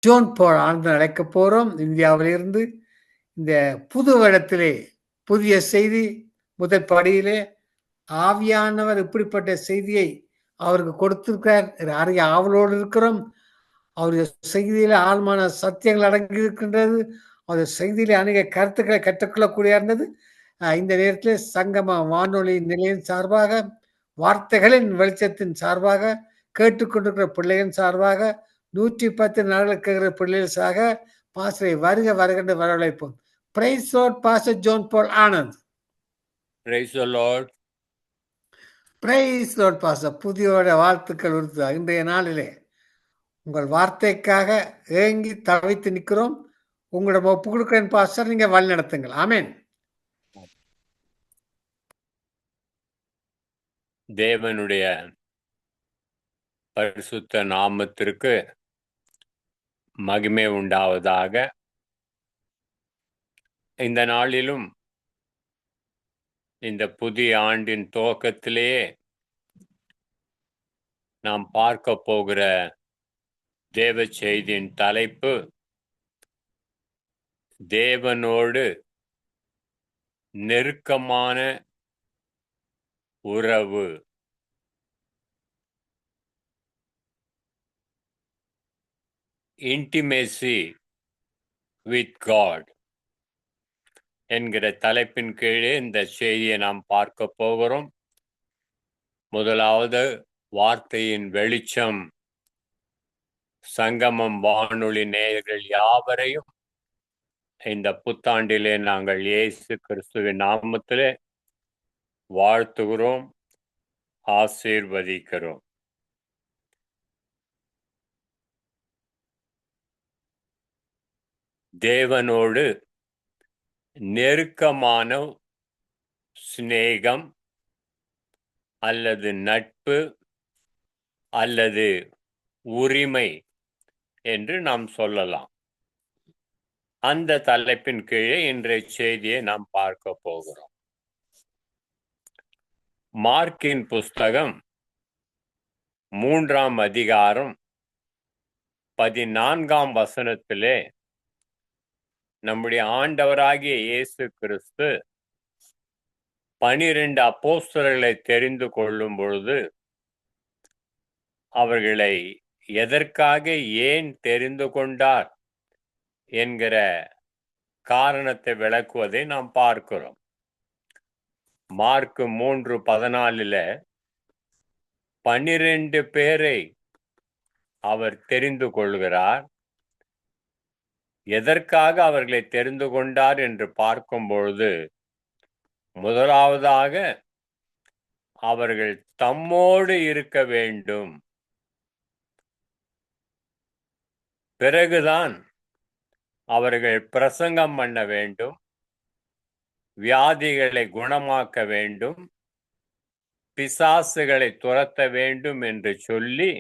Zone பால் ஆனந்தன் அழைக்கப் போறோம். இந்தியாவிலிருந்து இந்த புது வருடத்திலே புதிய செய்தி முதல் படியிலே ஆவியானவர் இப்படிப்பட்ட செய்தியை அவருக்கு கொடுத்திருக்கிறார். அறிய ஆவலோடு இருக்கிறோம். அவருடைய செய்தியில ஆழ்மான சத்தியங்கள் அடங்கி இருக்கின்றது. அவருடைய செய்தியிலே அநேக கருத்துக்களை கற்றுக்கொள்ளக்கூடிய இருந்தது. இந்த நேரத்திலே சங்கம வானொலி நிலையம் சார்பாக, வார்த்தைகளின் வெளிச்சத்தின் சார்பாக, கேட்டுக்கொண்டிருக்கிற பிள்ளைகளின் சார்பாக, 110 நாடுகள் கேட்கிற பிள்ளைகள் சாக பாஸ்டரை வருக வருகின்ற வரவழைப்போம். Praise Lord pastor John Paul Anand. Praise the Lord. Praise Lord pastor. புதியோட வாழ்த்துக்கள் உறுத்து இன்றைய நாளிலே உங்கள் வார்த்தைக்காக ஏங்கி தவித்து நிற்கிறோம். உங்களிடம் ஒப்பு கொடுக்கிறேன் பாஸ்டர், நீங்க வழி நடத்துங்கள். ஆமென். தேவனுடைய பரிசுத்த நாமத்திற்கு மகிமை உண்டாவதாக. இந்த நாளிலும் இந்த புதிய ஆண்டின் துவக்கத்திலேயே நாம் பார்க்க போகிற தேவ செய்தியின் தலைப்பு தேவனோடு நெருக்கமான உறவு. இன்டிமேசி வித் காட் என்கிற தலைப்பின் கீழே இந்த செய்தியை நாம் பார்க்க போகிறோம். முதலாவது வார்த்தையின் வெளிச்சம். சங்கமம் வானொலி நேயர்கள் யாவரையும் இந்த புத்தாண்டிலே நாங்கள் இயேசு கிறிஸ்துவின் நாமத்திலே வாழ்த்துகிறோம், ஆசீர்வதிக்கிறோம். தேவனோடு நெருக்கமான சிநேகம் அல்லது நட்பு அல்லது உரிமை என்று நாம் சொல்லலாம். அந்த தலைப்பின் கீழே இன்றைய செய்தியை நாம் பார்க்க போகிறோம். மார்க்கின் புஸ்தகம் 3ஆம் அதிகாரம் 14ஆம் வசனத்திலே நம்முடைய ஆண்டவராகிய இயேசு கிறிஸ்து 12 அப்போஸ்தலர்களை தெரிந்து கொள்ளும் பொழுது அவர்களை எதற்காக ஏன் தெரிந்து கொண்டார் என்கிற காரணத்தை விளக்குவதை நாம் பார்க்கிறோம். மார்க் 3:14 12 பேரை அவர் தெரிந்து கொள்கிறார். எதற்காக அவர்களை தெரிந்து கொண்டார் என்று பார்க்கும் பொழுது முதலாவதாக அவர்கள் தம்மோடு இருக்க வேண்டும். பிறகுதான் அவர்கள் பிரசங்கம் பண்ண வேண்டும், வியாதிகளை குணமாக்க வேண்டும், பிசாசுகளை துரத்த வேண்டும் என்று சொல்லி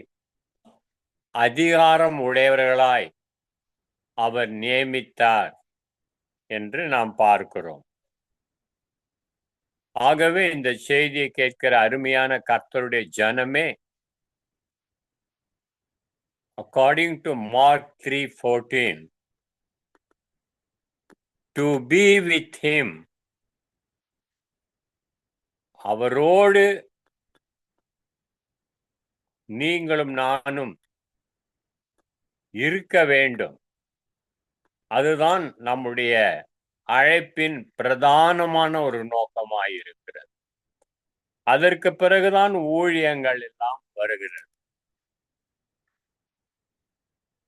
அதிகாரம் உடையவர்களாய் அவர் நியமித்தார் என்று நாம் பார்க்கிறோம். ஆகவே இந்த செய்தியை கேட்கிற அருமையான கர்த்தருடைய ஜனமே, according to Mark 3:14, to be with him, அவரோடு நீங்களும் நானும் இருக்க வேண்டும். அதுதான் நம்முடைய அழைப்பின் பிரதானமான ஒரு நோக்கமாயிருக்கிறது. அதற்கு பிறகுதான் ஊழியங்கள் எல்லாம் வருகிறது.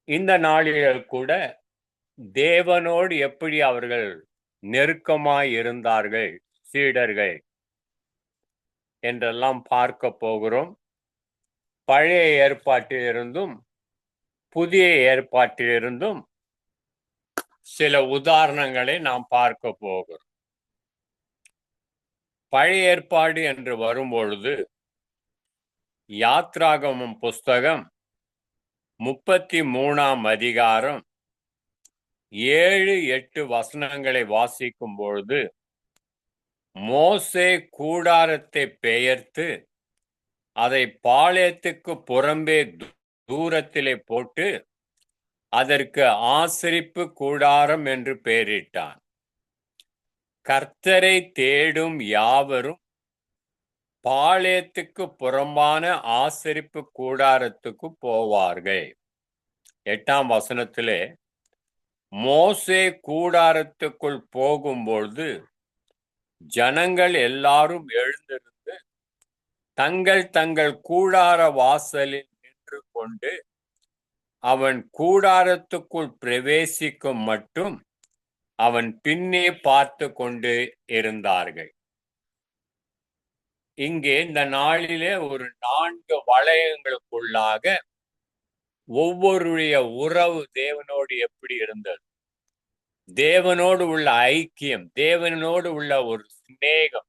இந்த நாளில் கூட தேவனோடு எப்படி அவர்கள் நெருக்கமாய் இருந்தார்கள் சீடர்கள் என்றெல்லாம் பார்க்க போகிறோம். பழைய ஏற்பாட்டிலிருந்தும் புதிய ஏற்பாட்டிலிருந்தும் சில உதாரணங்களை நாம் பார்க்க போகிறோம். பழைய ஏற்பாடு என்று வரும்பொழுது யாத்ராகமம் புஸ்தகம் 33ஆம் அதிகாரம் 7-8 வசனங்களை வாசிக்கும் பொழுது மோசே கூடாரத்தை பெயர்த்து அதை பாளையத்துக்கு புறம்பே தூரத்திலே போட்டு அதற்கு ஆசரிப்பு கூடாரம் என்று பெயரிட்டான். கர்த்தரை தேடும் யாவரும் பாளையத்துக்கு புறம்பான ஆசரிப்பு கூடாரத்துக்கு போவார்கள். 8ஆம் வசனத்திலே மோசே கூடாரத்துக்குள் போகும்பொழுது ஜனங்கள் எல்லாரும் எழுந்திருந்து தங்கள் தங்கள் கூடார வாசலில் நின்று கொண்டு அவன் கூடாரத்துக்குள் பிரவேசிக்கும் மட்டும் அவன் பின்னே பார்த்து கொண்டு இருந்தார்கள். இங்கே இந்த நாளிலே ஒரு 4 வளையங்களுக்குள்ளாக ஒவ்வொருடைய உறவு தேவனோடு எப்படி இருந்தது, தேவனோடு உள்ள ஐக்கியம், தேவனோடு உள்ள ஒரு சிநேகம்,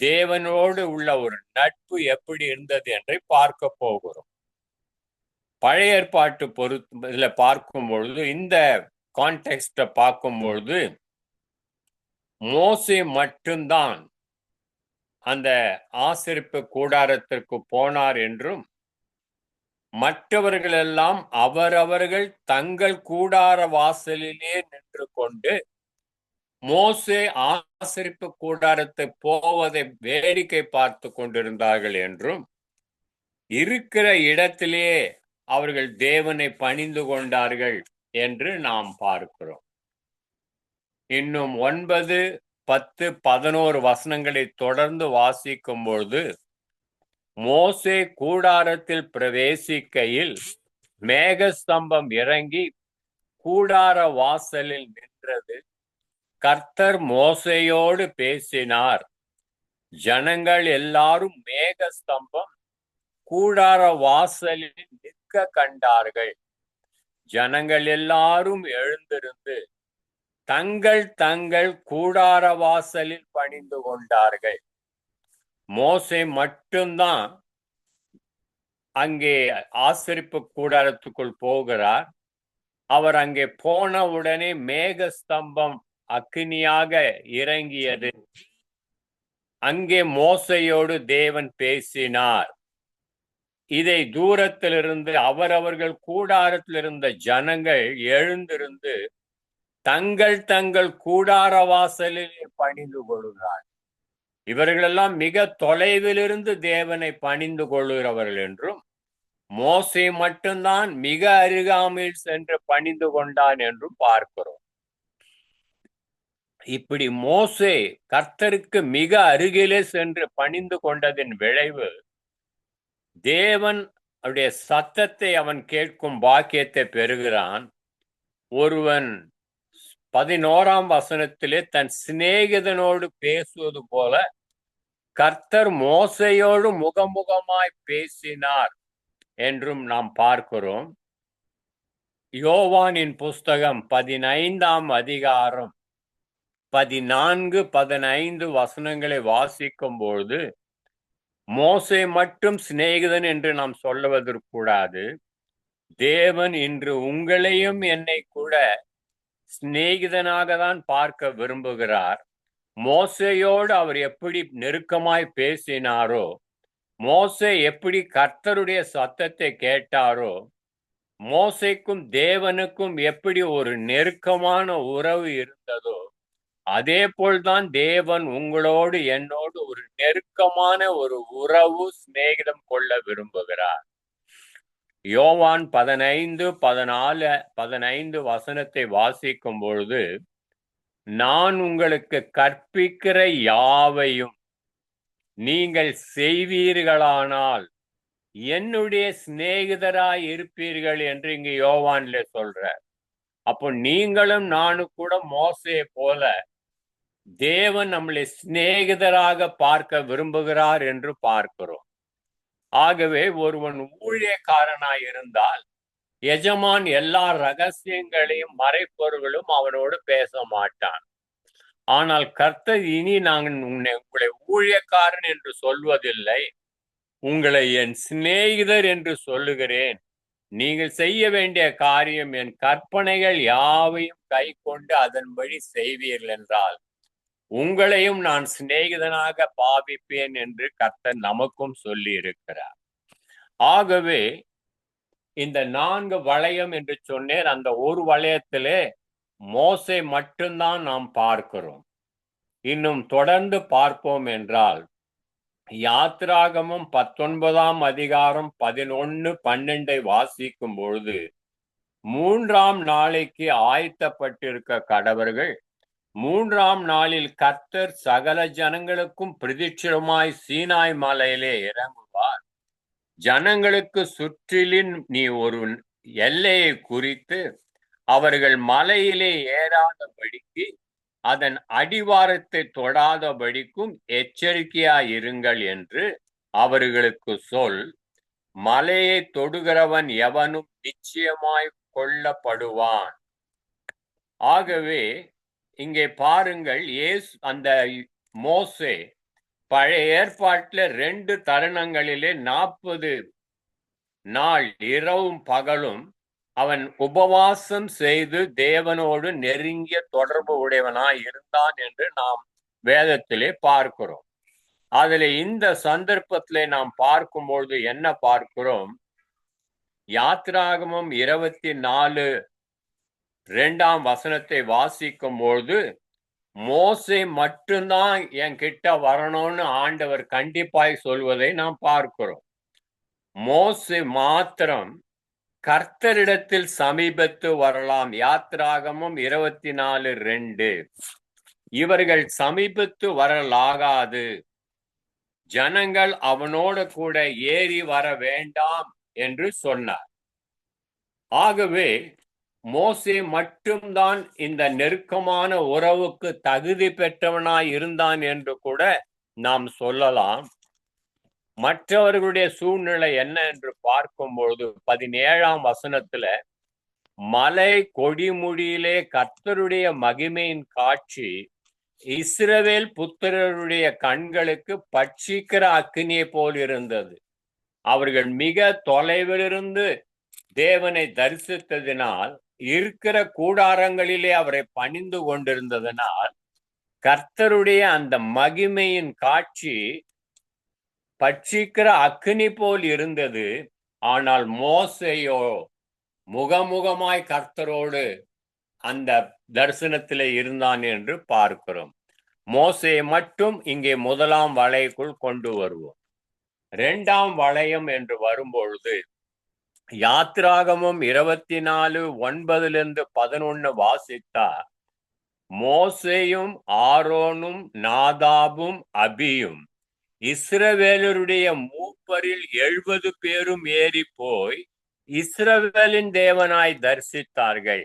தேவனோடு உள்ள ஒரு நட்பு எப்படி இருந்தது என்று பார்க்க போகிறோம். பழைய ஏற்பாட்டு இதுல பார்க்கும் பொழுது, இந்த கான்டெக்ஸ்ட பார்க்கும் பொழுது மோசே மட்டும்தான் அந்த ஆசரிப்பு கூடாரத்திற்கு போனார் என்றும் மற்றவர்கள் எல்லாம் அவரவர்கள் தங்கள் கூடார வாசலிலே நின்று கொண்டு மோசே ஆசரிப்பு கூடாரத்தை போவதை வேடிக்கை பார்த்து கொண்டிருந்தார்கள் என்றும், இருக்கிற இடத்திலே அவர்கள் தேவனை பணிந்து கொண்டார்கள் என்று நாம் பார்க்கிறோம். இன்னும் 9, 10, 11 வசனங்களை தொடர்ந்து வாசிக்கும் பொழுது மோசே கூடாரத்தில் பிரவேசிக்கையில் மேகஸ்தம்பம் இறங்கி கூடார வாசலில் நின்றது. கர்த்தர் மோசேயோடு பேசினார். ஜனங்கள் எல்லாரும் மேகஸ்தம்பம் கூடார வாசலில் நிற்க கண்டார்கள். ஜனங்கள் எல்லாரும் எழுந்திருந்து தங்கள் தங்கள் கூடார வாசலில் பணிந்து கொண்டார்கள். மோசே மட்டும்தான் அங்கே ஆசரிப்பு கூடாரத்துக்குள் போகிறார். அவர் அங்கே போன உடனே மேகஸ்தம்பம் அக்கினியாக இறங்கியது. அங்கே மோசையோடு தேவன் பேசினார். இதை தூரத்திலிருந்து அவரவர்கள் கூடாரத்தில் இருந்த ஜனங்கள் எழுந்திருந்து தங்கள் தங்கள் கூடார வாசலில் பணிந்து கொள்கிறார். இவர்களெல்லாம் மிக தொலைவிலிருந்து தேவனை பணிந்து கொள்கிறவர்கள் என்றும், மோசே மட்டும்தான் மிக அருகாமையில் சென்று பணிந்து கொண்டான் என்றும் பார்க்கிறோம். இப்படி மோசே கர்த்தருக்கு மிக அருகிலே சென்று பணிந்து கொண்டதின் விளைவு, தேவன் அவருடைய சத்தத்தை அவன் கேட்கும் பாக்கியத்தை பெறுகிறான். ஒருவன் 11ஆம் வசனத்திலே தன் சிநேகிதனோடு பேசுவது போல கர்த்தர் மோசையோடு முகமுகமாய் பேசினார் என்றும் நாம் பார்க்கிறோம். யோவானின் புஸ்தகம் 15ஆம் அதிகாரம் 14, 15 வசனங்களை வாசிக்கும் பொழுது மோசே மட்டும் சிநேகிதன் என்று நாம் சொல்லுவதற்கூடாது. தேவன் இன்று உங்களையும் என்னை கூட சிநேகிதனாக தான் பார்க்க விரும்புகிறார். மோசேயோடு அவர் எப்படி நெருக்கமாய் பேசினாரோ, மோசே எப்படி கர்த்தருடைய சத்தத்தை கேட்டாரோ, மோசேக்கும் தேவனுக்கும் எப்படி ஒரு நெருக்கமான உறவு இருந்ததோ, அதே போல்தான் தேவன் உங்களோடு என்னோடு ஒரு நெருக்கமான ஒரு உறவு சிநேகிதம் கொள்ள விரும்புகிறார். யோவான் 15, 14, 15 வசனத்தை வாசிக்கும் பொழுது, நான் உங்களுக்கு கற்பிக்கிற யாவையும் நீங்கள் செய்வீர்களானால் என்னுடைய சிநேகிதராய் இருப்பீர்கள் என்று இங்கு யோவான்ல சொல்றார். அப்போ நீங்களும் நானும் கூட மோசே போல தேவன் நம்மளை சிநேகிதராக பார்க்க விரும்புகிறார் என்று பார்க்கிறோம். ஆகவே ஒருவன் ஊழியக்காரனாய் இருந்தால் எஜமான் எல்லா ரகசியங்களையும் மறைப்பொருளும் அவனோடு பேச மாட்டான். ஆனால் கர்த்தர் இனி நான் உங்களை ஊழியக்காரன் என்று சொல்வதில்லை, உங்களை என் சிநேகிதர் என்று சொல்லுகிறேன். நீங்கள் செய்ய வேண்டிய காரியம் என் கற்பனைகள் யாவையும் கை கொண்டு அதன்படி செய்வீர்கள் என்றால் உங்களையும் நான் சிநேகிதனாக பாவிப்பேன் என்று கர்த்தர் நமக்கும் சொல்லி இருக்கிறார். ஆகவே இந்த 4 வளையம் என்று சொன்னேன். அந்த ஒரு வளையத்திலே மோசே மட்டும்தான் நாம் பார்க்கிறோம். இன்னும் தொடர்ந்து பார்ப்போம் என்றால் யாத்ராகமம் 19ஆம் அதிகாரம் 11, 12 வாசிக்கும் பொழுது 3ஆம் நாளைக்கு ஆயத்தப்பட்டிருக்க கடவர்கள் 3ஆம் நாளில் கர்த்தர் சகல ஜனங்களுக்கும் பிரதிட்சமாய் சீனாய் மலையிலே இறங்குவார். ஜனங்களுக்கு சுற்றிலும் நீ ஒரு எல்லையை குறித்து அவர்கள் மலையிலே ஏறாதபடிக்கு அதன் அடிவாரத்தை தொடாதபடிக்கும் எச்சரிக்கையாயிருங்கள் என்று அவர்களுக்கு சொல். மலையை தொடுகிறவன் எவனும் நிச்சயமாய் கொல்லப்படுவான். ஆகவே இங்கே பாருங்கள், அந்த மோசே பழைய ஏற்பாட்டில் 2 தருணங்களிலே 40 நாள் இரவும் பகலும் அவன் உபவாசம் செய்து தேவனோடு நெருங்கிய தொடர்பு உடையவனாய் இருந்தான் என்று நாம் வேதத்திலே பார்க்கிறோம். அதில் இந்த சந்தர்ப்பத்திலே நாம் பார்க்கும்பொழுது என்ன பார்க்கிறோம்? யாத்ராகமம் 24 2ஆம் வசனத்தை வாசிக்கும் பொழுது மோசே மட்டும்தான் என் கிட்ட வரணும்னு ஆண்டவர் கண்டிப்பாய் சொல்வதை நாம் பார்க்கிறோம். மோசே மாத்திரம் கர்த்தரிடத்தில் சமீபத்து வரலாம். யாத்ராகமம் 24:2. இவர்கள் சமீபத்து வரலாகாது, ஜனங்கள் அவனோடு கூட ஏறி வர வேண்டாம் என்று சொன்னார். ஆகவே மோசே மட்டும்தான் இந்த நெருக்கமான உறவுக்கு தகுதி பெற்றவனாய் இருந்தான் என்று கூட நாம் சொல்லலாம். மற்றவர்களுடைய சூழ்நிலை என்ன என்று பார்க்கும்பொழுது 17ஆம் வசனத்துல மலை கொடிமுடியிலே கர்த்தருடைய மகிமையின் காட்சி இஸ்ரவேல் புத்திரருடைய கண்களுக்கு பட்சிக்கிற அக்கினியை போல் இருந்தது. அவர்கள் மிக தொலைவிலிருந்து தேவனை தரிசித்ததினால் இருக்கிற கூடாரங்களிலே அவரை பணிந்து கொண்டிருந்ததனால் கர்த்தருடைய அந்த மகிமையின் காட்சி பட்சிக்கிற அக்கினி போல் இருந்தது. ஆனால் மோசேயோ முகமுகமாய் கர்த்தரோடு அந்த தரிசனத்திலே இருந்தான் என்று பார்க்கிறோம். மோசே மட்டும் இங்கே முதலாம் வளையக்குள் கொண்டு வருவோம். 2ஆம் வளையம் என்று வரும்பொழுது யாத்ராகமம் 24:9-11 வாசித்தா மோசேயும் ஆரோனும் நாதாபும் அபியும் இஸ்ரவேலருடைய மூப்பரில் 70 பேரும் ஏறி போய் இஸ்ரவேலின் தேவனாய் தரிசித்தார்கள்.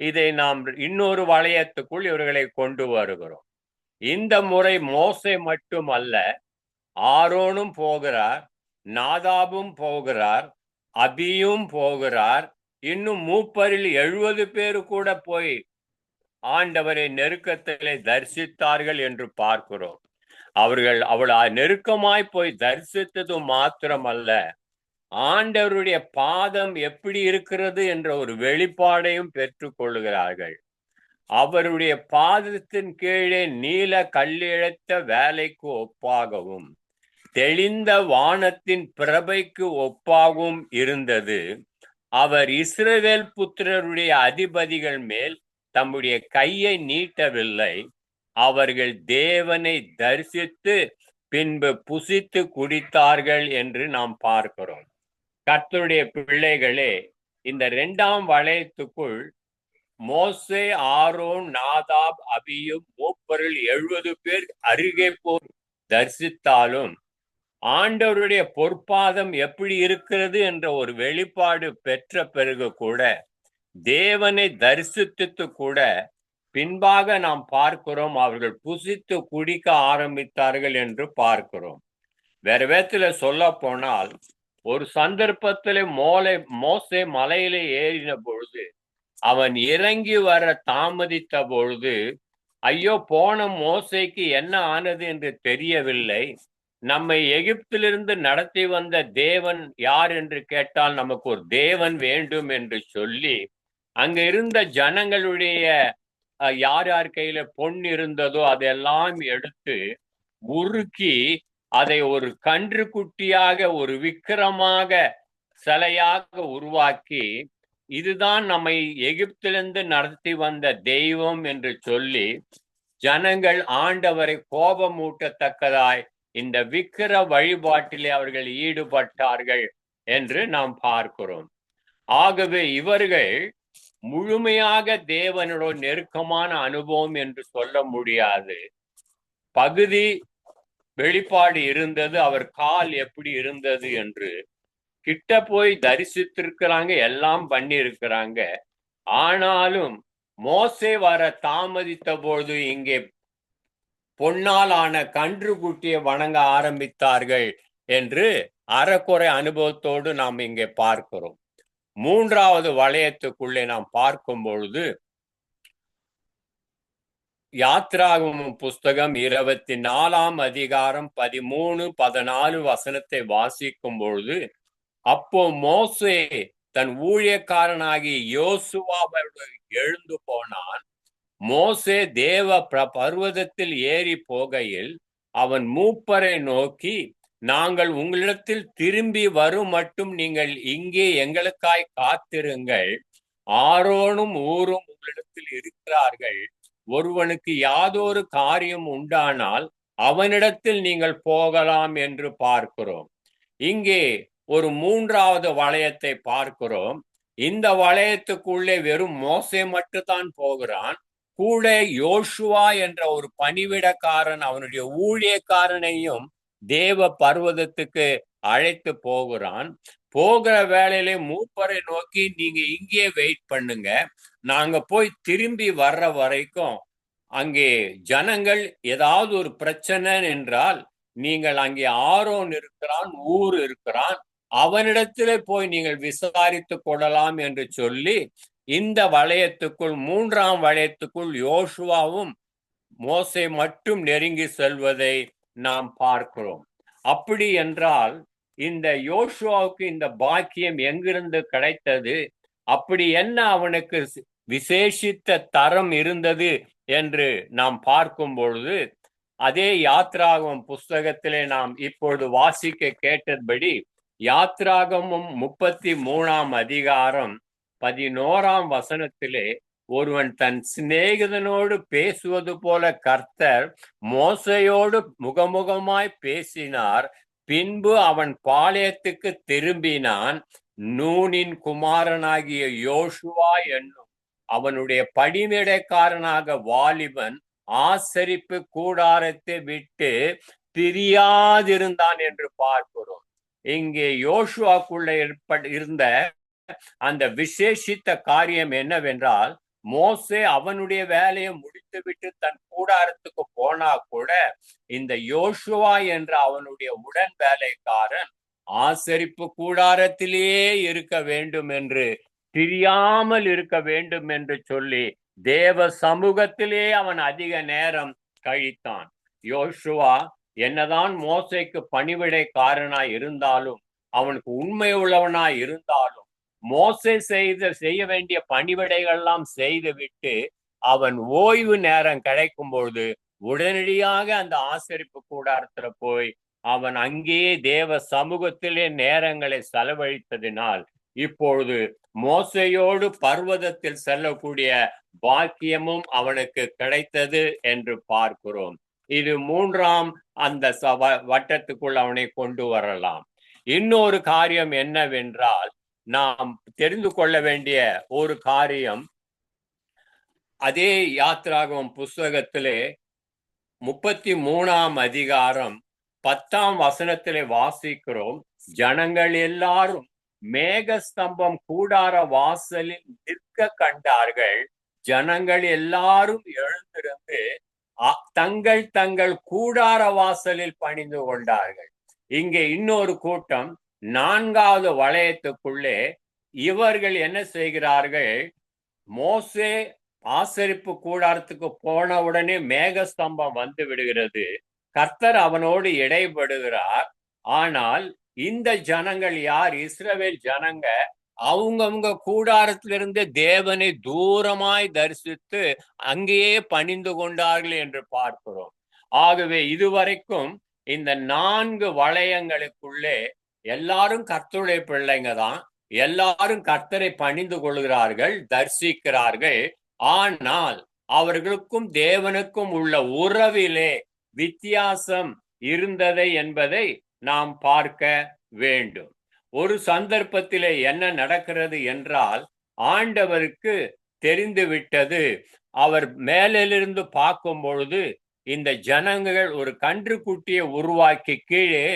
இதை நாம் இன்னொரு வளையத்துக்குள் இவர்களை கொண்டு வருகிறோம். இந்த முறை மோசே மட்டும் அல்ல, ஆரோனும் போகிறார், நாதாபும் போகிறார், அபியும் போகிறார். இன்னும் மூப்பரில் 70 பேரு கூட போய் ஆண்டவரை நெருக்கத்திலே தரிசித்தார்கள் என்று பார்க்கிறோம். அவர்கள் நெருக்கமாய் போய் தரிசித்தது மாத்திரமல்ல, ஆண்டவருடைய பாதம் எப்படி இருக்கிறது என்ற ஒரு வெளிப்பாடையும் பெற்றுக் கொள்கிறார்கள். அவருடைய பாதத்தின் கீழே நீல கல்லிழத்த வேலைக்கு ஒப்பாகவும் தெளிந்த வானத்தின் பிரபைக்கு ஒப்பாகவும் இருந்தது. அவர் இஸ்ரவேல் புத்திரருடைய அதிபதிகள் மேல் தம்முடைய கையை நீட்டவில்லை. அவர்கள் தேவனை தரிசித்து பின்பு புசித்து குடித்தார்கள் என்று நாம் பார்க்கிறோம். கர்த்தருடைய பிள்ளைகளே, இந்த 2ஆம் வளையத்துக்குள் மோசே, ஆரோன், நாதாப், அபியும் மூப்பரில் 70 பேர் அருகே போய் தரிசித்தாலும் ஆண்டவருடைய பொற்பாதம் எப்படி இருக்கிறது என்ற ஒரு வெளிப்பாடு பெற்ற பிறகு கூட தேவனை தரிசித்து கூட பின்பாக நாம் பார்க்கிறோம் அவர்கள் புசித்து குடிக்க ஆரம்பித்தார்கள் என்று பார்க்கிறோம். வேற விதத்துல சொல்ல போனால், ஒரு சந்தர்ப்பத்திலே மோசே மலையிலே ஏறின பொழுது அவன் இறங்கி வர தாமதித்த பொழுது, ஐயோ போன மோசேக்கு என்ன ஆனது என்று தெரியவில்லை. நம்மை எகிப்திலிருந்து நடத்தி வந்த தேவன் யார் என்று கேட்டால் நமக்கு ஒரு தேவன் வேண்டும் என்று சொல்லி அங்க இருந்த ஜனங்களுடைய யார் யார் கையில பொன் இருந்ததோ அதெல்லாம் எடுத்து உருக்கி அதை ஒரு கன்று குட்டியாக ஒரு விக்கிரமாக சிலையாக உருவாக்கி இதுதான் நம்மை எகிப்திலிருந்து நடத்தி வந்த தெய்வம் என்று சொல்லி ஜனங்கள் ஆண்டவரை கோபமூட்டத்தக்கதாய் இந்த விக்கிர வழிபாட்டிலே அவர்கள் ஈடுபட்டார்கள் என்று நாம் பார்க்கிறோம். ஆகவே இவர்கள் முழுமையாக தேவனோட நெருக்கமான அனுபவம் என்று சொல்ல முடியாது. பகுதி வெளிப்பாடு இருந்தது, அவர் கால் எப்படி இருந்தது என்று. கிட்ட போய் தரிசித்திருக்கிறாங்க, எல்லாம் பண்ணி இருக்கிறாங்க. ஆனாலும் மோசே வர தாமதித்த போது இங்கே பொன்னாலான கன்று குட்டியை வணங்க ஆரம்பித்தார்கள் என்று அறக்குறை அனுபவத்தோடு நாம் இங்கே பார்க்கிறோம். மூன்றாவது வளையத்துக்குள்ளே நாம் பார்க்கும் பொழுது யாத்ராகமம் புஸ்தகம் 24 அதிகாரம் 13, 14 வசனத்தை வாசிக்கும் பொழுது, அப்போ மோசே தன் ஊழியக்காரனாகி யோசுவாவோடு எழுந்து போனான். மோசே தேவ பர்வதத்தில் ஏறி போகையில் அவன் மூப்பரை நோக்கி, நாங்கள் உங்களிடத்தில் திரும்பி வரும் மட்டும் நீங்கள் இங்கே எங்களுக்காய் காத்திருங்கள். ஆரோனும் ஊரும் உங்களிடத்தில் இருக்கிறார்கள். ஒருவனுக்கு யாதொரு காரியம் உண்டானால் அவனிடத்தில் நீங்கள் போகலாம் என்று பார்க்கிறோம். இங்கே ஒரு மூன்றாவது வளையத்தை பார்க்கிறோம். இந்த வளையத்துக்குள்ளே வெறும் மோசே மட்டும்தான் போகிறான். கூட யோசுவா என்ற ஒரு பணிவிடக்காரன் அவனுடைய ஊழியக்காரனையும் தேவ பர்வதத்துக்கு அழைத்து போகிறான். போகிற வேளையிலே மூப்பரை நோக்கி, நீங்க இங்கே வெயிட் பண்ணுங்க, நாங்க போய் திரும்பி வர்ற வரைக்கும் அங்கே ஜனங்கள் ஏதாவது ஒரு பிரச்சனை என்றால் நீங்கள் அங்கே ஆரோன் இருக்கிறான், ஊர் இருக்கிறான், அவனிடத்திலே போய் நீங்கள் விசாரித்து கொள்ளலாம் என்று சொல்லி இந்த வளையத்துக்குள், மூன்றாம் வளையத்துக்குள் யோசுவாவும் மோசே மட்டும் நெருங்கி செல்வதை நாம் பார்க்கிறோம். அப்படி என்றால் இந்த யோசுவாவுக்கு இந்த பாக்கியம் எங்கிருந்து கிடைத்தது? அப்படி என்ன அவனுக்கு விசேஷித்த தரம் இருந்தது என்று நாம் பார்க்கும் பொழுது, அதே யாத்ராகமம் புஸ்தகத்திலே நாம் இப்பொழுது வாசிக்க கேட்டபடி யாத்ராகமம் 33 அதிகாரம் 11 வசனத்திலே, ஒருவன் தன் சிநேகிதனோடு பேசுவது போல கர்த்தர் மோசையோடு முகமுகமாய் பேசினார். பின்பு அவன் பாளையத்துக்கு திரும்பினான். நூனின் குமாரனாகிய யோசுவா என்னும் அவனுடைய படிமேடைக்காரனாக வாலிபன் ஆசரிப்பு கூடாரத்தை விட்டு பிரியாதிருந்தான் என்று பார்க்கிறோம். இங்கே யோசுவாக்குள்ள இருந்த அந்த விசேஷித்த காரியம் என்னவென்றால், மோசே அவனுடைய வேலையை முடித்துவிட்டு தன் கூடாரத்துக்கு போனா கூட இந்த யோசுவா என்ற அவனுடைய உடன் வேலைக்காரன் ஆசரிப்பு கூடாரத்திலேயே இருக்க வேண்டும் என்று, பிரியாமல் இருக்க வேண்டும் என்று சொல்லி தேவ சமூகத்திலே அவன் அதிக நேரம் கழித்தான். யோசுவா என்னதான் மோசேக்கு பணிவிடைக்காரனாய் இருந்தாலும், அவனுக்கு உண்மை உள்ளவனாய் இருந்தாலும், மோசே செய்ய வேண்டிய பணிவிடைகள்லாம் செய்து விட்டு அவன் ஓய்வு நேரம் கிடைக்கும் பொழுது உடனடியாக அந்த ஆசரிப்பு கூடாரத்துல போய் அவன் அங்கேயே தேவ சமூகத்திலே நேரங்களை செலவழித்ததினால் இப்பொழுது மோசையோடு பர்வதத்தில் செல்லக்கூடிய பாக்கியமும் அவனுக்கு கிடைத்தது என்று பார்க்கிறோம். இது மூன்றாம் அந்த வட்டத்துக்குள் அவனை கொண்டு வரலாம். இன்னொரு காரியம் என்னவென்றால், நாம் தெரிந்து கொள்ள வேண்டிய ஒரு காரியம், அதே யாத்ராகமம் புஸ்தகத்திலே 33 அதிகாரம் 10 வசனத்திலே வாசிக்கிறோம். ஜனங்கள் எல்லாரும் மேகஸ்தம்பம் கூடார வாசலில் நிற்க கண்டார்கள். ஜனங்கள் எல்லாரும் எழுந்திருந்து தங்கள் தங்கள் கூடார வாசலில் பணிந்து கொண்டார்கள். இங்கே இன்னொரு கூட்டம் 4வது வளையத்துக்குள்ளே இவர்கள் என்ன செய்கிறார்கள்? மோசே ஆசரிப்பு கூடாரத்துக்கு போன உடனே மேகஸ்தம்பம் வந்து விடுகிறது. கர்த்தர் அவனோடு இடைபடுகிறார். ஆனால் இந்த ஜனங்கள் யார்? இஸ்ரவேல் ஜனங்க அவங்கவுங்க கூடாரத்திலிருந்து தேவனை தூரமாய் தரிசித்து அங்கேயே பணிந்து கொண்டார்கள் என்று பார்க்கிறோம். ஆகவே இதுவரைக்கும் இந்த 4 வளையங்களுக்குள்ளே எல்லாரும் கர்த்தருடைய பிள்ளைங்க தான், எல்லாரும் கர்த்தரை பணிந்து கொள்கிறார்கள், தரிசிக்கிறார்கள். ஆனால் அவர்களுக்கும் தேவனுக்கும் உள்ள உறவிலே வித்தியாசம் இருந்ததை என்பதை நாம் பார்க்க வேண்டும். ஒரு சந்தர்ப்பத்திலே என்ன நடக்கிறது என்றால், ஆண்டவருக்கு தெரிந்துவிட்டது. அவர் மேலிருந்து பார்க்கும் பொழுது இந்த ஜனங்கள் ஒரு கன்றுக்குட்டியை உருவாக்கி கீழே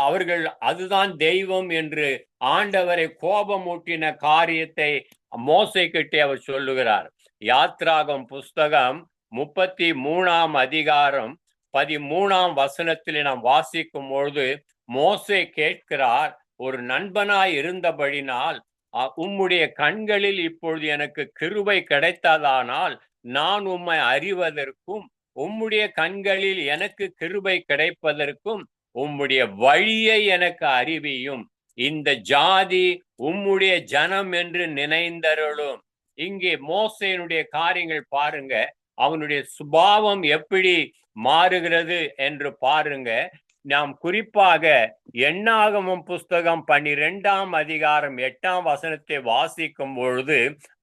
அவர்கள் அதுதான் தெய்வம் என்று ஆண்டவரை கோபமூட்டின காரியத்தை மோசேக்கிட்டே அவர் சொல்லுகிறார். யாத்ராகம் புஸ்தகம் 33ஆம் அதிகாரம் 13ஆம் வசனத்திலே நாம் வாசிக்கும் பொழுது மோசே கேட்கிறார், ஒரு நண்பனாய் இருந்தபடினால் உம்முடைய கண்களில் இப்பொழுது எனக்கு கிருபை கிடைத்ததானால் நான் உம்மை அறிவதற்கும் உம்முடைய கண்களில் எனக்கு கிருபை கிடைப்பதற்கும் உம்முடைய வழியை எனக்கு அறிவியும். இந்த ஜாதி உம்முடைய ஜனம் என்று நினைந்தருளும். இங்கே மோசேனுடைய காரியங்கள் பாருங்க, அவனுடைய சுபாவம் எப்படி மாறுகிறது என்று பாருங்க. நாம் குறிப்பாக எண்ணாகமம் புஸ்தகம் 12ஆம் அதிகாரம் 8ஆம் வசனத்தை வாசிக்கும் பொழுது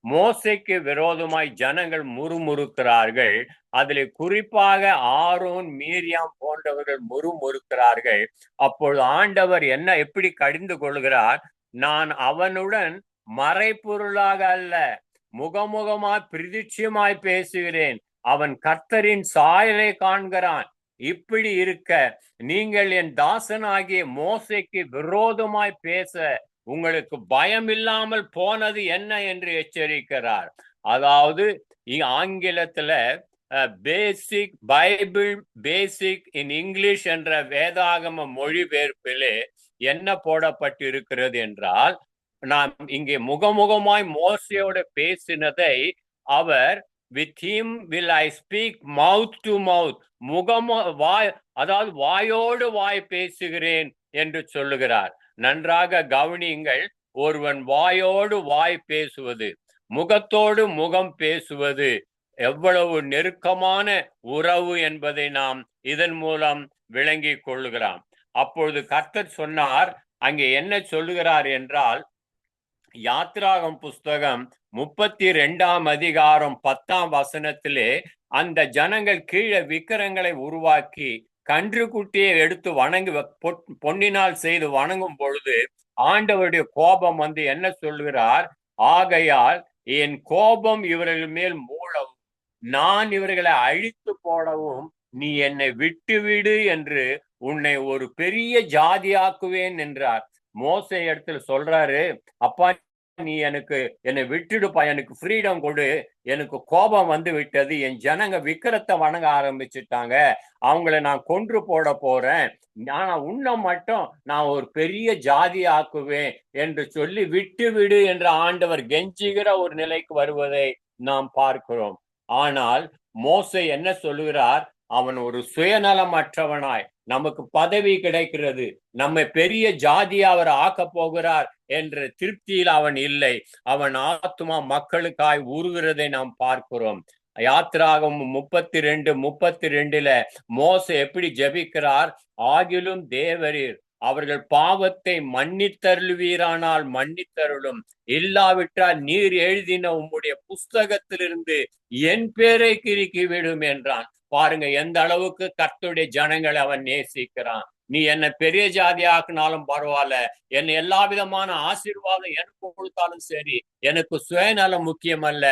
மோசேக்கு விரோதமாய் ஜனங்கள் முறுமுறுக்கிறார்கள். அதில் குறிப்பாக ஆரோன், மீரியாம் போன்றவர்கள் முறுமுறுக்கிறார்கள். அப்பொழுது ஆண்டவர் எப்படி கடிந்து கொள்கிறார்? நான் அவனுடன் மறைப்பொருளாக அல்ல, முகமுகமாய் பிரதிட்சியமாய் பேசுகிறேன். அவன் கர்த்தரின் சாயலை காண்கிறான். இப்படி இருக்க நீங்கள் என் தாசனாகிய மோசேக்கு விரோதமாய் பேச உங்களுக்கு பயம் இல்லாமல் போனது என்ன என்று எச்சரிக்கிறார். அதாவது ஆங்கிலத்துல பேசிக் பைபிள் பேசிக் இன் இங்கிலீஷ் என்ற வேதாகம மொழிபெயர்ப்பிலே என்ன போடப்பட்டு இருக்கிறது என்றால், நாம் இங்கே முகமுகமாய் மோசேயோட பேசினதை அவர் with him will I speak mouth to mouth, அதாவது வாயோடு வாய் பேசுகிறேன் என்று சொல்லுகிறார். நன்றாக கவனியுங்கள். ஒருவன் வாயோடு வாய் பேசுவது, முகத்தோடு முகம் பேசுவது எவ்வளவு நெருக்கமான உறவு என்பதை நாம் இதன் மூலம் விளங்கி கொள்ளுகிறோம். அப்பொழுது கர்த்தர் சொன்னார், அங்கே என்ன சொல்லுகிறார் என்றால், யாத்ராகம் புஸ்தகம் 32ஆம் அதிகாரம் 10ஆம் வசனத்திலே அந்த ஜனங்கள் கீழே விக்கிரங்களை உருவாக்கி கன்றுக்குட்டியை எடுத்து வணங்கி பொன்னினால் செய்து வணங்கும் பொழுது ஆண்டவருடைய கோபம் என்ன சொல்லுகிறார்? ஆகையால் என் கோபம் இவர்கள் மேல் மூளவும் நான் இவர்களை அழித்து போடவும் நீ என்னை விட்டுவிடு என்று உன்னை ஒரு பெரிய ஜாதியாக்குவேன் என்றார். மோசே இடத்துல சொல்றாரு, அப்பா நீ என்னை விட்டுடுப்பா, எனக்கு ஃப்ரீடம் கொடு, எனக்கு கோபம் விட்டது, என் ஜனங்க விக்கிரத்தை வணங்க ஆரம்பிச்சுட்டாங்க, அவங்கள நான் கொன்று போட போறேன், ஆனா உன்னை மட்டும் நான் ஒரு பெரிய ஜாதி ஆக்குவேன் என்று சொல்லி விட்டு விடு என்று ஆண்டவர் கெஞ்சுகிற ஒரு நிலைக்கு வருவதை நாம் பார்க்கிறோம். ஆனால் மோசே என்ன சொல்லுகிறார்? அவன் ஒரு சுயநலமற்றவனாய், நமக்கு பதவி கிடைக்கிறது, நம்மை பெரிய ஜாதியா அவர் ஆக்க போகிறார் என்ற திருப்தியில் அவன் இல்லை. அவன் ஆத்மா மக்களுக்காய் உருகிறதை நாம் பார்க்கிறோம். யாத்ராகம் 32:32 மோசே எப்படி ஜெபிக்கிறார்? ஆகிலும் தேவரீர் அவர்கள் பாவத்தை மன்னித்தருள்வீரானால் மன்னித்தருளும், இல்லாவிட்டால் நீர் எழுதின உம்முடைய புஸ்தகத்திலிருந்து என் பேரை கிறுக்கி விடும் என்றான். பாருங்க எந்த அளவுக்கு கர்த்தருடைய ஜனங்களை அவன் நேசிக்கிறான். நீ என்னை பெரிய ஜாதி ஆக்குனாலும் பரவாயில்ல, என்னை எல்லா விதமான ஆசீர்வாதம் எனக்கு கொடுத்தாலும் சரி, எனக்கு சுயநலம் முக்கியம் அல்ல,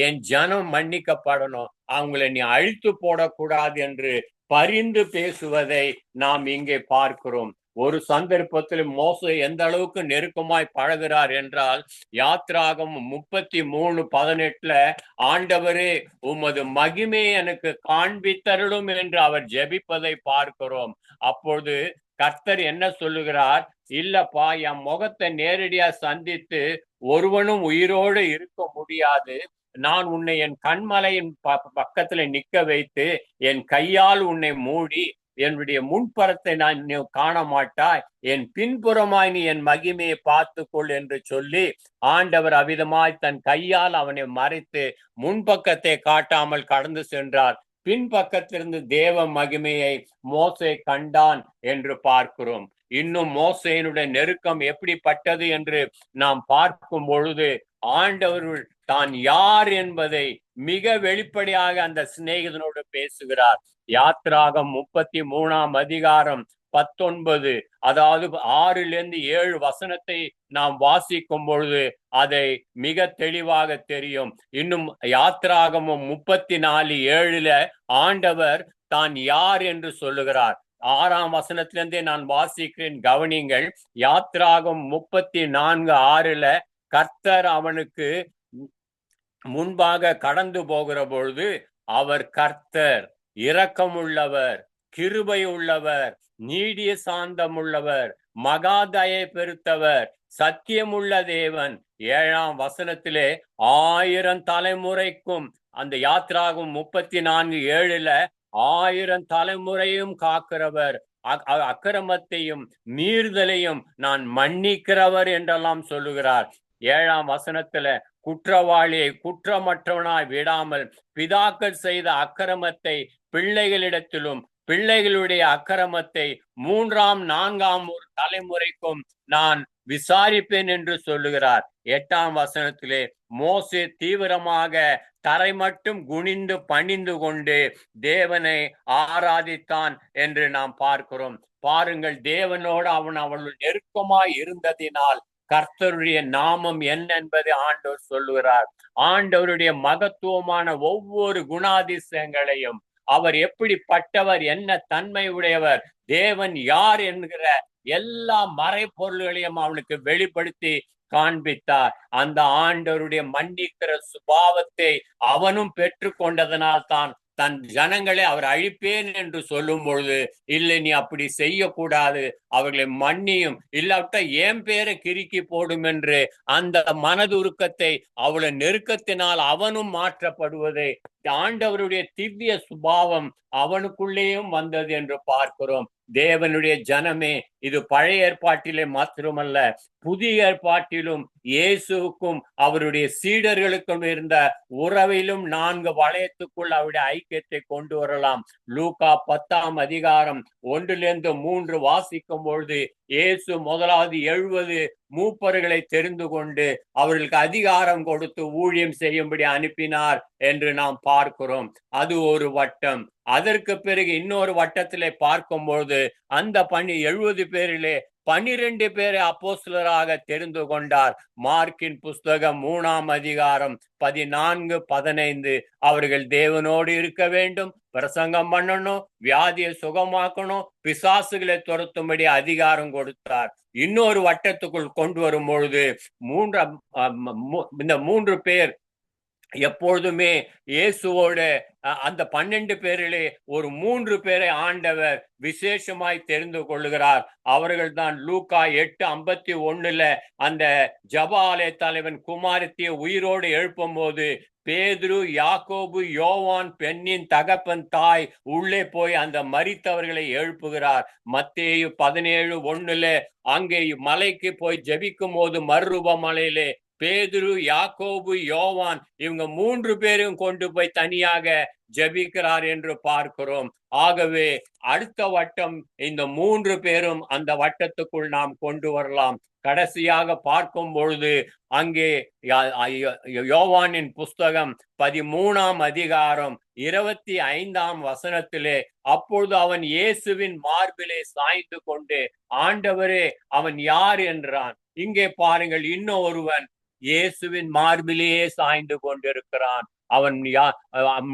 என் ஜனம் மன்னிக்கப்படணும், அவங்களை நீ அழித்து போடக்கூடாது என்று பரிந்து பேசுவதை நாம் இங்கே பார்க்கிறோம். ஒரு சந்தர்ப்பத்தில் மோசே எந்த அளவுக்கு நெருக்கமாய் பழகிறார் என்றால், யாத்ராகம் 33:18 ஆண்டவரே உமது மகிமை எனக்கு காண்பித்தருளும் என்று அவர் ஜெபிப்பதை பார்க்கிறோம். அப்பொழுது கர்த்தர் என்ன சொல்லுகிறார்? இல்லப்பா, என் முகத்தை நேரடியா சந்தித்து ஒருவனும் உயிரோடு இருக்க முடியாது, நான் உன்னை என் கண்மலையின் பக்கத்துல நிக்க வைத்து என் கையால் உன்னை மூடி என்னுடைய முன்புறத்தை நான் காண மாட்டாய், என் பின்புறமாய் நீ என் மகிமையை பார்த்துக்கொள் என்று சொல்லி ஆண்டவர் அவ்விதமாய் தன் கையால் அவனை மறைத்து முன்பக்கத்தை காட்டாமல் கடந்து சென்றார். பின்பக்கத்திலிருந்து தேவ மகிமையை மோசே கண்டான் என்று பார்க்கிறோம். இன்னும் மோசேயினுடைய நெருக்கம் எப்படிப்பட்டது என்று நாம் பார்க்கும் பொழுது ஆண்டவர் தான் யார் என்பதை மிக வெளிப்படையாக அந்த சிநேகிதனோடு பேசுகிறார். யாத்ராகம் 33 19, அதாவது 6-7 வசனத்தை நாம் வாசிக்கும் பொழுது அதை மிக தெளிவாக தெரியும். இன்னும் யாத்ராகமும் 34:7 ஆண்டவர் தான் யார் என்று சொல்லுகிறார். 6ஆம் வசனத்திலிருந்தே நான் வாசிக்கிறேன், கவனிங்கள். யாத்ராகம் 34:6 கர்த்தர் அவனுக்கு முன்பாக கடந்து போகிற பொழுது அவர் கர்த்தர், இரக்கமுள்ளவர், கிருபை உள்ளவர், நீடிய சாந்தம் உள்ளவர், மகாதயை பெருத்தவர், சத்தியமுள்ள தேவன். 7ஆம் வசனத்திலே 1000 தலைமுறைக்கும், அந்த யாத்ராகும் 34:7 1000 தலைமுறையும் காக்கிறவர், அக்கிரமத்தையும் மீறுதலையும் நான் மன்னிக்கிறவர் என்றெல்லாம் சொல்லுகிறார். 7ஆம் வசனத்துல குற்றவாளியை குற்றமற்றவனாய் விடாமல் பிதாக்கள் செய்த அக்கிரமத்தை பிள்ளைகளிடத்திலும் பிள்ளைகளுடைய அக்கிரமத்தை 3ஆம் 4ஆம் தலைமுறைக்கும் நான் விசாரிப்பேன் என்று சொல்லுகிறார். 8ஆம் வசனத்திலே மோசே தீவிரமாக தரை மட்டும் குனிந்து பணிந்து கொண்டு தேவனை ஆராதித்தான் என்று நாம் பார்க்கிறோம். பாருங்கள், தேவனோடு அவள் நெருக்கமாய் இருந்ததினால் கர்த்தருடைய நாமம் என்ன என்பதை ஆண்டவர் சொல்லுகிறார். ஆண்டவருடைய மகத்துவமான ஒவ்வொரு குணாதிசயங்களையும், அவர் எப்படிப்பட்டவர், என்ன தன்மை உடையவர், தேவன் யார் என்கிற எல்லா மறைப்பொருள்களையும் அவனுக்கு வெளிப்படுத்தி காண்பித்தார். அந்த ஆண்டவருடைய மன்னிக்கிற சுபாவத்தை அவனும் பெற்று கொண்டதனால் தான் தன் ஜனங்களை அவர் அழிப்பேன் என்று சொல்லும் பொழுது, இல்லை நீ அப்படி செய்யக்கூடாது, அவர்களை மன்னியும், இல்லாவிட்ட என் பேரை கிறுக்கி போடும் என்று அந்த மனதுருக்கத்தை அவளை நெருக்கத்தினால் அவனும் மாற்றப்படுவதை ஆண்டவருடைய திவ்ய சுபாவம் அவனுக்குள்ளேயும் வந்தது என்று பார்க்கிறோம். தேவனுடைய ஜனமே, இது பழைய ஏற்பாட்டிலே மாத்திரமல்ல, புதிய ஏற்பாட்டிலும் இயேசுவுக்கும் அவருடைய சீடர்களுக்கும் இருந்த உறவிலும் 4 வளையத்துக்குள் அவருடைய ஐக்கியத்தை கொண்டு வரலாம். லூக்கா 10ஆம் அதிகாரம் 1-3 வாசிக்கும் பொழுது இயேசு முதலாவது 70 மூப்பர்களை தெரிந்து கொண்டு அவர்களுக்கு அதிகாரம் கொடுத்து ஊழியம் செய்யும்படி அனுப்பினார் என்று நாம் பார்க்கிறோம். அது ஒரு வட்டம். அதற்கு பிறகு இன்னொரு வட்டத்திலே பார்க்கும்பொழுது அந்த 70 பேரிலே 12 பேரை அப்போஸ்தலராக தெரிந்து கொண்டார். மார்க்கின் புஸ்தகம் 3ஆம் அதிகாரம் 14-15 அவர்கள் தேவனோடு இருக்க வேண்டும், பிரசங்கம் பண்ணணும், வியாதியை சுகமாக்கணும், பிசாசுகளை துரத்தும்படி அதிகாரம் கொடுத்தார். இன்னொரு வட்டத்துக்குள் கொண்டு வரும் பொழுது இந்த 3 பேர் எப்பொழுதுமே இயேசுவோட அந்த 12 பேரிலே ஒரு 3 பேரை ஆண்டவர் விசேஷமாய் தெரிந்து கொள்ளுகிறார். அவர்கள் தான் லூக்கா 8:51 அந்த ஜெப ஆலய தலைவன் குமாரத்தியை உயிரோடு எழுப்பும் போது பேதுரு, யாக்கோபு, யோவான் பெண்ணின் தகப்பன் தாய் உள்ளே போய் அந்த மரித்தவர்களை எழுப்புகிறார். மத்தேயு 17:1 அங்கே மலைக்கு போய் ஜெபிக்கும் போது மறுரூப மலையிலே பேதுரு, யாக்கோபு, யோவான் இவங்க 3 பேரும் கொண்டு போய் தனியாக ஜெபிக்கிறார் என்று பார்க்கிறோம். ஆகவே அடுத்த வட்டம் இந்த 3 பேரும் அந்த வட்டத்துக்குள் நாம் கொண்டு வரலாம். கடைசியாக பார்க்கும் பொழுது அங்கே யோவானின் புஸ்தகம் 13ஆம் அதிகாரம் 25ஆம் வசனத்திலே அப்பொழுது அவன் இயேசுவின் மார்பிலே சாய்ந்து கொண்டு, ஆண்டவரே அவன் யார் என்றான். இங்கே பாருங்கள், இன்னும் ஒருவன் இயேசுவின் மார்பிலேயே சாய்ந்து கொண்டிருக்கிறான். அவன்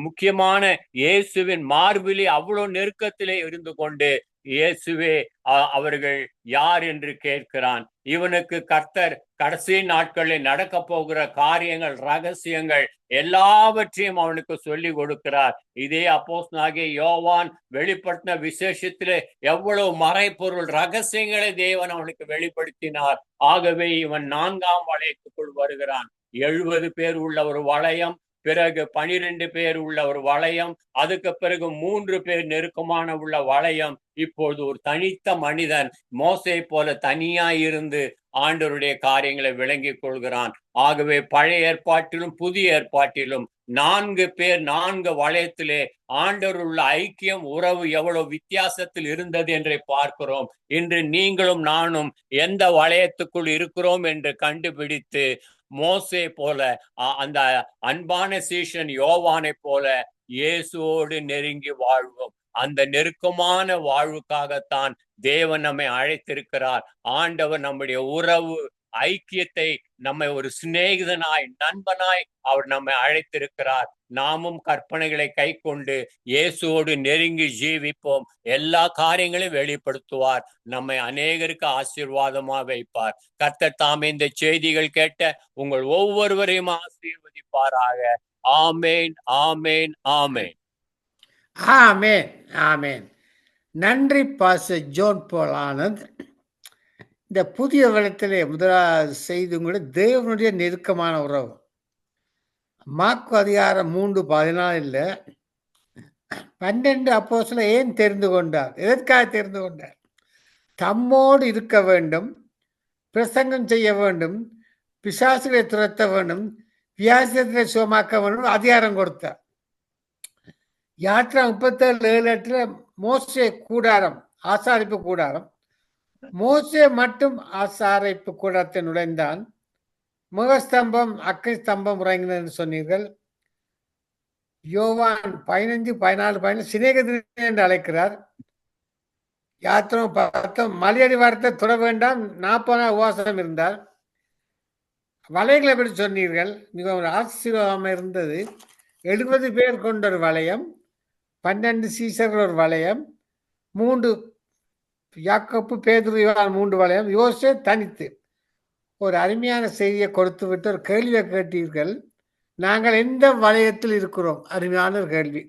முக்கியமான இயேசுவின் மார்பிலே அவ்வளவு நெருக்கத்திலே இருந்து கொண்டு இயேசுவே அவர்கள் யார் என்று கேட்கிறான். இவனுக்கு கர்த்தர் கடைசி நாட்களில் நடக்க போகிற காரியங்கள், ரகசியங்கள் எல்லாவற்றையும் அவனுக்கு சொல்லி கொடுக்கிறார். இதே அப்போஸ்தலனாகிய யோவான் வெளிப்படுத்தின விசேஷத்திலே எவ்வளவு மறைப்பொருள் ரகசியங்களை தேவன் அவனுக்கு வெளிப்படுத்தினார். ஆகவே இவன் 4ஆம் வளையத்துக்குள் வருகிறான். 70 பேர் உள்ள ஒரு வளையம், பிறகு 12 பேர் உள்ள ஒரு வளையம், அதுக்கு பிறகு 3 பேர் நெருக்கமான உள்ள வளையம். இப்பொழுது ஒரு தனித்த மனிதன் மோசே போல தனியாய் இருந்து ஆண்டவருடைய காரியங்களை விளங்கிக் கொள்கிறான். ஆகவே பழைய ஏற்பாட்டிலும் புதிய ஏற்பாட்டிலும் 4 பேர் 4 வளையத்திலே ஆண்டவர் உள்ள ஐக்கியம் உறவு எவ்வளவு வித்தியாசத்தில் இருந்தது என்று பார்க்கிறோம். இன்று நீங்களும் நானும் எந்த வளையத்துக்குள் இருக்கிறோம் என்று கண்டுபிடித்து மோசே போல அந்த அன்பான சீஷன் யோவானை போல இயேசுவோடு நெருங்கி வாழ்வோம். அந்த நெருக்கமான வாழ்வுக்காகத்தான் தேவன் நம்மை அழைத்திருக்கிறார். ஆண்டவர் நம்முடைய உறவு ஐக்கியத்தை நம்மை ஒரு சிநேகிதனாய் நண்பனாய் அவர் நம்மை அழைத்திருக்கிறார். நாமும் கற்பனைகளை கை கொண்டு இயேசுவோடு நெருங்கி ஜீவிப்போம். எல்லா காரியங்களையும் வெளிப்படுத்துவார். நம்மை அநேகருக்கு ஆசீர்வாதமா வைப்பார். கர்த்தர் தாமே இந்த செய்திகள் கேட்ட உங்கள் ஒவ்வொருவரையும் ஆசீர்வதிப்பாராக. ஆமேன், ஆமேன், ஆமேன். ஆமேன், ஆமேன். நன்றி பாஸ்டர் ஜோன் பால் ஆனந்த். இந்த புதிய வளத்திலே முதலாவது செய்தி கூட தேவனுடைய நெருக்கமான உறவு. மார்க்கு அதிகாரம் 3:14 12 அப்போஸ்தலர் ஏன் தெரிந்து கொண்டார்? எதற்காக தெரிந்து கொண்டார்? தம்மோடு இருக்க வேண்டும், பிரசங்கம் செய்ய வேண்டும், பிசாசுகளை துரத்த வேண்டும், வியாசத்தை சுகமாக்க வேண்டும், அதிகாரம் கொடுத்தார். யாத்ரா 37:7 மோசே கூடாரம், ஆசாரிப்பு கூடாரம். மோசே மட்டும் ஆசாரிப்பு கூடாரத்தை நுழைந்தான். முகஸ்தம்பம் அக்கை ஸ்தம்பம் உறங்கினது என்று சொன்னீர்கள். யோவான் 15:14 சிநேகிதன் என்று அழைக்கிறார். யாத்திரம் 10 மலையடி வாரத்தை தொட வேண்டாம், 40 நாள் உபவாசம் இருந்தார். வளையங்களை பற்றி சொன்னீர்கள், மிக ஒரு ஆசீர்வாதமாக இருந்தது. 70 பேர் கொண்ட ஒரு வளையம், 12 சீசர்கள் ஒரு வளையம், 3 யாக்கோப்பு பேதுரு யோவான் 3 வளையம், யோசே தனித்து. ஒரு அருமையான செய்தியை கொடுத்து விட்டு ஒரு கேள்வியை கேட்டீர்கள். நாங்கள் எந்த வளையத்தில் இருக்கிறோம்? அருமையான ஒரு கேள்வி.